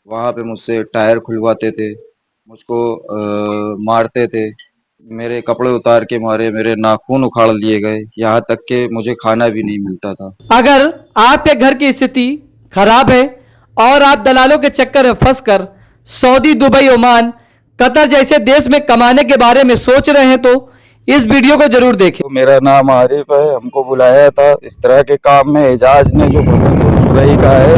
वहाँ पे मुझसे टायर खुलवाते थे, मुझको मारते थे, मेरे कपड़े उतार के मारे, मेरे नाखून उखाड़ लिए गए, यहाँ तक कि मुझे खाना भी नहीं मिलता था। अगर आपके घर की स्थिति खराब है और आप दलालों के चक्कर में फंसकर सऊदी, दुबई, ओमान, कतर जैसे देश में कमाने के बारे में सोच रहे हैं तो इस वीडियो को जरूर देखें। तो मेरा नाम आरिफ है, हमको बुलाया था इस तरह के काम में एजाज ने, जो दुबई का है,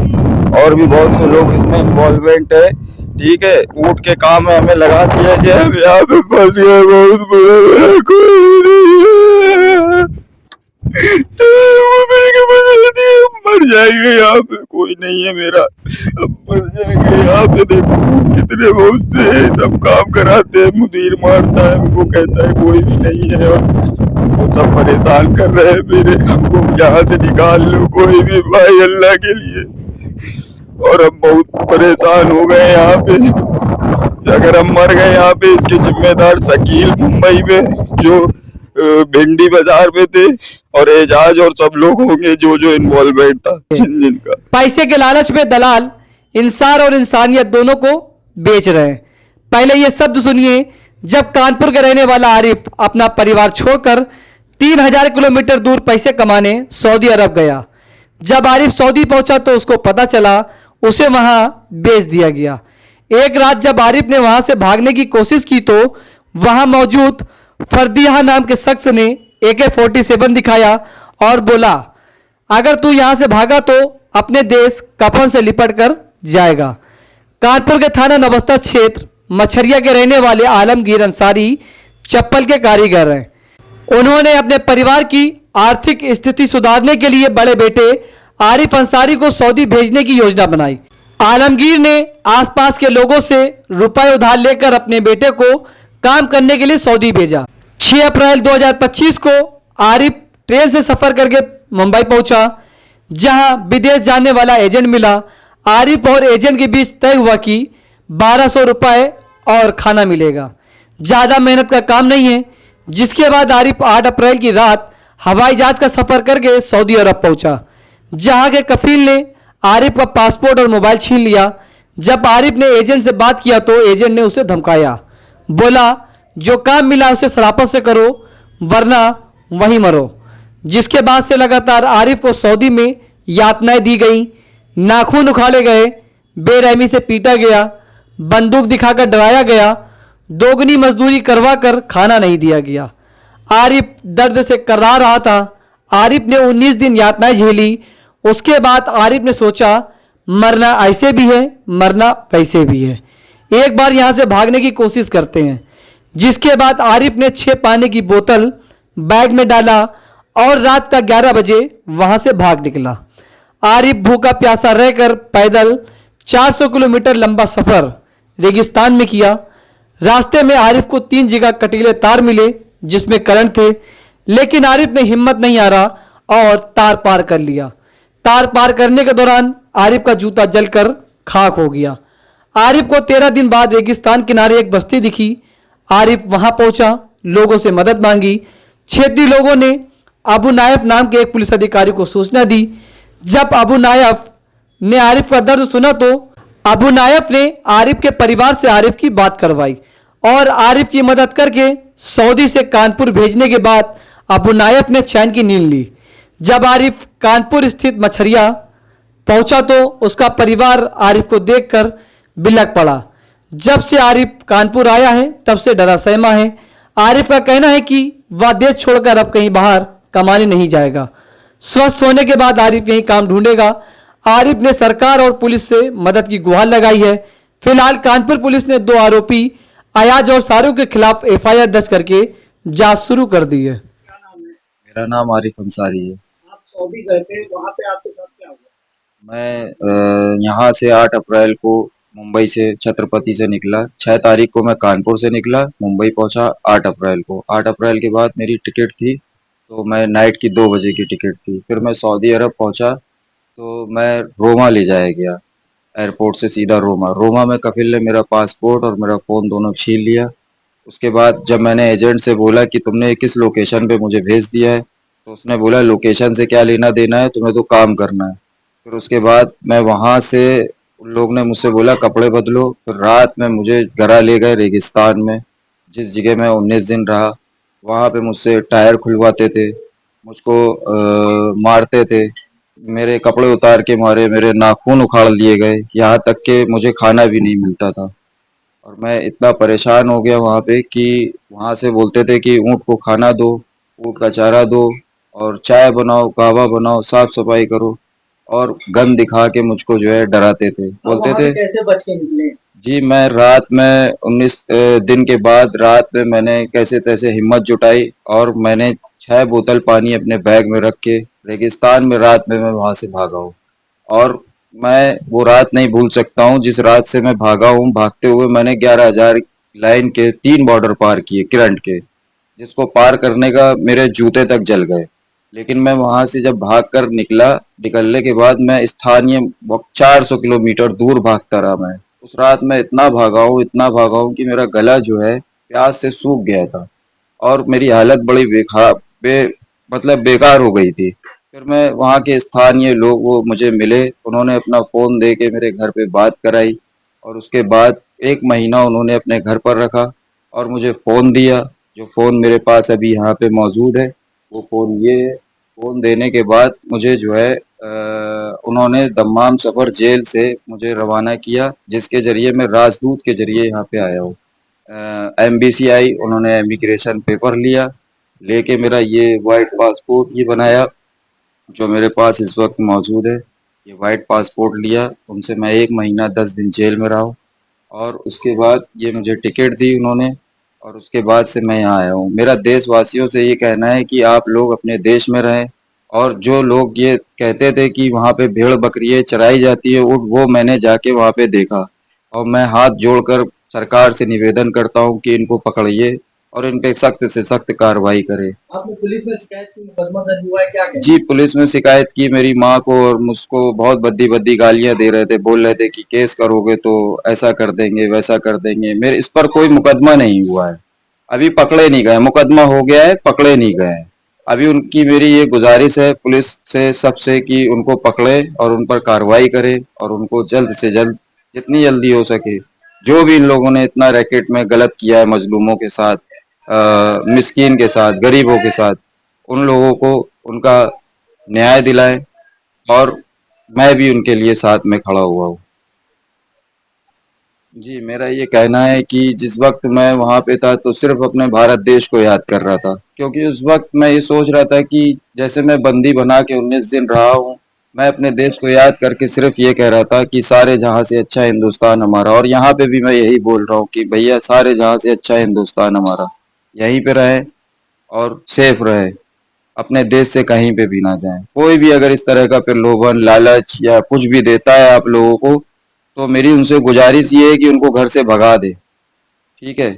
और भी बहुत से लोग इसमें इन्वॉल्वमेंट है। ठीक है, ऊँट के काम में हमें लगा दिया गया, हम यहाँ पे फंस गए, बहुत बुरा, मेरा कोई नहीं है। मर जाएंगे, यहाँ पे कोई नहीं है मेरा, अब मर जाएंगे। यहाँ पे देखो कितने बहुत से सब काम कराते हैं, मुदीर मारता है, हमको कहता है कोई भी नहीं है, और हमको सब परेशान कर रहे हैं मेरे, हमको यहाँ से निकाल लो कोई भी भाई, अल्लाह के लिए। और हम बहुत परेशान हो गए यहाँ पे, अगर हम मर गए यहाँ पे, इसके जिम्मेदार शकील मुंबई में जो भिंडी बाजार में थे, और एजाज और सब लोग होंगे जो जो इन्वॉल्वमेंट था जिनका। पैसे के लालच में दलाल इंसान और इंसानियत दोनों को बेच रहे हैं। पहले ये शब्द सुनिए, जब कानपुर के रहने वाला आरिफ अपना परिवार छोड़कर 3000 किलोमीटर दूर पैसे कमाने सऊदी अरब गया। जब आरिफ सऊदी पहुंचा तो उसको पता चला उसे वहां बेच दिया गया। एक रात जब आरिफ ने वहां से भागने की कोशिश की तो वहां मौजूद फर्दिया नाम के शख्स ने AK-47 दिखाया और बोला, अगर तू यहां से भागा तो अपने देश कफन से लिपट कर जाएगा। कानपुर के थाना नवस्ता क्षेत्र मछरिया के रहने वाले आलमगीर अंसारी चप्पल के कारीगर हैं। उन्होंने अपने परिवार की आर्थिक स्थिति सुधारने के लिए बड़े बेटे आरिफ अंसारी को सऊदी भेजने की योजना बनाई। आलमगीर ने आसपास के लोगों से रुपए उधार लेकर अपने बेटे को काम करने के लिए सऊदी भेजा। 6 अप्रैल 2025 को आरिफ ट्रेन से सफर करके मुंबई पहुंचा, जहां विदेश जाने वाला एजेंट मिला। आरिफ और एजेंट के बीच तय हुआ कि 1200 रुपए और खाना मिलेगा। ज़्यादा मेहनत का काम नहीं है। जिसके बाद आरिफ 8 अप्रैल की रात हवाई जहाज का सफर करके सऊदी अरब पहुंचा, जहां के कफील ने आरिफ का पासपोर्ट और मोबाइल छीन लिया। जब आरिफ ने एजेंट से बात किया तो एजेंट ने उसे धमकाया, बोला जो काम मिला उसे शराफत से करो वरना वहीं मरो। जिसके बाद से लगातार आरिफ को सऊदी में यातनाएं दी गई, नाखून उखाड़े गए, बेरहमी से पीटा गया, बंदूक दिखाकर डराया गया, दोगुनी मजदूरी करवाकर खाना नहीं दिया गया। आरिफ दर्द से कर्रा रहा था। आरिफ ने 19 दिन यातनाएं झेली। उसके बाद आरिफ ने सोचा, मरना ऐसे भी है, मरना वैसे भी है, एक बार यहां से भागने की कोशिश करते हैं। जिसके बाद आरिफ ने 6 पानी की बोतल बैग में डाला और रात का 11 बजे वहां से भाग निकला। आरिफ भूखा प्यासा रहकर पैदल 400 किलोमीटर लंबा सफर रेगिस्तान में किया। रास्ते में आरिफ को 3 जगह कटीले तार मिले जिसमें करंट थे, लेकिन आरिफ ने हिम्मत नहीं हारा और तार पार कर लिया। तार पार करने के दौरान आरिफ का जूता जलकर खाक हो गया। आरिफ को 13 दिन बाद रेगिस्तान किनारे एक बस्ती दिखी। आरिफ वहां पहुंचा, लोगों से मदद मांगी। क्षेत्रीय लोगों ने अबू नायफ नाम के एक पुलिस अधिकारी को सूचना दी। जब अबू नायफ ने आरिफ का दर्द सुना तो अबू नायफ ने आरिफ के परिवार से आरिफ की बात करवाई और आरिफ की मदद करके सऊदी से कानपुर भेजने के बाद अबू नायफ ने चैन की नींद ली। जब आरिफ कानपुर स्थित मछरिया पहुंचा तो उसका परिवार आरिफ को देखकर बिलख पड़ा। जब से आरिफ कानपुर आया है तब से डरा सहमा है। आरिफ का कहना है कि वह देश छोड़कर अब कहीं बाहर कमाने नहीं जाएगा। स्वस्थ होने के बाद आरिफ यही काम ढूंढेगा। आरिफ ने सरकार और पुलिस से मदद की गुहार लगाई है। फिलहाल कानपुर पुलिस ने 2 आरोपी अयाज और शाहरुख के खिलाफ FIR दर्ज करके जांच शुरू कर दी है। मेरा नाम आरिफ अंसारी है। आप सऊदी गए थे, वहां पे आपके साथ क्या हुआ? मैं यहाँ से 8 अप्रैल को मुंबई से छत्रपति से निकला। 6 तारीख को मैं कानपुर से निकला, मुंबई पहुंचा 8 अप्रैल को। 8 अप्रैल के बाद मेरी टिकट थी, तो मैं नाइट की 2 बजे की टिकट थी। फिर मैं सऊदी अरब पहुंचा तो मैं रोमा ले जाया गया, एयरपोर्ट से सीधा रोमा। रोमा में कफिल ने मेरा पासपोर्ट और मेरा फ़ोन दोनों छीन लिया। उसके बाद जब मैंने एजेंट से बोला कि तुमने किस लोकेशन पे मुझे भेज दिया है, तो उसने बोला लोकेशन से क्या लेना देना है, तुम्हें तो काम करना है। फिर उसके बाद मैं वहाँ से उन लोग ने मुझसे बोला कपड़े बदलो, फिर रात में मुझे घरा ले गए रेगिस्तान में, जिस जगह मैं 19 दिन रहा। वहाँ पे मुझसे टायर खुलवाते थे, मुझको मारते थे, मेरे कपड़े उतार के मारे, मेरे नाखून उखाड़ लिए गए, यहाँ तक कि मुझे खाना भी नहीं मिलता था। और मैं इतना परेशान हो गया वहाँ पे कि वहाँ से बोलते थे कि ऊँट को खाना दो, ऊँट का चारा दो, और चाय बनाओ, कहवा बनाओ, साफ सफाई करो, और गन दिखा के मुझको जो है डराते थे, आप बोलते वहाँ थे। से कैसे बच के निकले? जी, मैं रात में 19 दिन के बाद रात में मैंने कैसे तैसे हिम्मत जुटाई, और मैंने 6 बोतल पानी अपने बैग में रख के रेगिस्तान में रात में मैं वहाँ से भागा हूँ। और मैं वो रात नहीं भूल सकता हूँ जिस रात से मैं भागा हूँ। भागते हुए मैंने 11,000 लाइन के 3 बॉर्डर पार किए करंट के, जिसको पार करने का मेरे जूते तक जल गए। लेकिन मैं वहां से जब भाग कर निकला, निकलने के बाद मैं स्थानीय 400 किलोमीटर दूर भागता रहा। मैं उस रात में इतना भागा हूँ कि मेरा गला जो है प्यास से सूख गया था, और मेरी हालत बड़ी मतलब बेकार हो गई थी। फिर मैं वहाँ के स्थानीय लोग वो मुझे मिले, उन्होंने अपना फ़ोन दे के मेरे घर पे बात कराई, और उसके बाद 1 महीना उन्होंने अपने घर पर रखा और मुझे फ़ोन दिया, जो फ़ोन मेरे पास अभी यहाँ पे मौजूद है। वो फ़ोन ये है। फ़ोन देने के बाद मुझे जो है उन्होंने दम्माम सफर जेल से मुझे रवाना किया, जिसके ज़रिए मैं राजदूत के ज़रिए यहाँ पे आया हूँ। एमबीसी आई, उन्होंने इमिग्रेशन पेपर लिया, लेके मेरा ये वाइट पासपोर्ट ये बनाया जो मेरे पास इस वक्त मौजूद है। ये वाइट पासपोर्ट लिया उनसे, मैं 1 महीना 10 दिन जेल में रहा हूँ, और उसके बाद ये मुझे टिकट दी उन्होंने, और उसके बाद से मैं यहाँ आया हूँ। मेरा देशवासियों से ये कहना है कि आप लोग अपने देश में रहें, और जो लोग ये कहते थे कि वहाँ पे भेड़ बकरियाँ चराई जाती है, वो मैंने जाके वहाँ पे देखा, और मैं हाथ जोड़कर सरकार से निवेदन करता हूँ कि इनको पकड़िए और इन पे सख्त से सख्त कार्रवाई करे। आपने पुलिस में शिकायत की, मुकदमा दर्ज हुआ है, क्या कहना जी, पुलिस में शिकायत की, मेरी माँ को और मुझको बहुत भद्दी-भद्दी गालियाँ दे रहे थे, बोल रहे थे कि केस करोगे तो ऐसा कर देंगे, वैसा कर देंगे। मेरे इस पर कोई मुकदमा नहीं हुआ है, अभी पकड़े नहीं गए। मुकदमा हो गया है, पकड़े नहीं गए हैं। अभी उनकी मेरी ये गुजारिश है पुलिस से, सबसे, कि उनको पकड़े और उन पर कार्रवाई करे, और उनको जल्द से जल्द, जितनी जल्दी हो सके, जो भी इन लोगों ने इतना रैकेट में गलत किया है मजलूमों के साथ, मिस्कीन के साथ, गरीबों के साथ, उन लोगों को उनका न्याय दिलाएं, और मैं भी उनके लिए साथ में खड़ा हुआ हूँ। जी, मेरा ये कहना है कि जिस वक्त मैं वहाँ पे था तो सिर्फ अपने भारत देश को याद कर रहा था, क्योंकि उस वक्त मैं ये सोच रहा था कि जैसे मैं बंदी बना के 19 दिन रहा हूँ, मैं अपने देश को याद करके सिर्फ ये कह रहा था कि सारे जहाँ से अच्छा हिंदुस्तान हमारा। और यहाँ पे भी मैं यही बोल रहा हूँ कि भैया सारे जहाँ से अच्छा हिंदुस्तान हमारा, यहीं पे रहे और सेफ रहे, अपने देश से कहीं पे भी ना जाएं। कोई भी अगर इस तरह का प्रलोभन, लालच या कुछ भी देता है आप लोगों को, तो मेरी उनसे गुजारिश ये है कि उनको घर से भगा दे। ठीक है।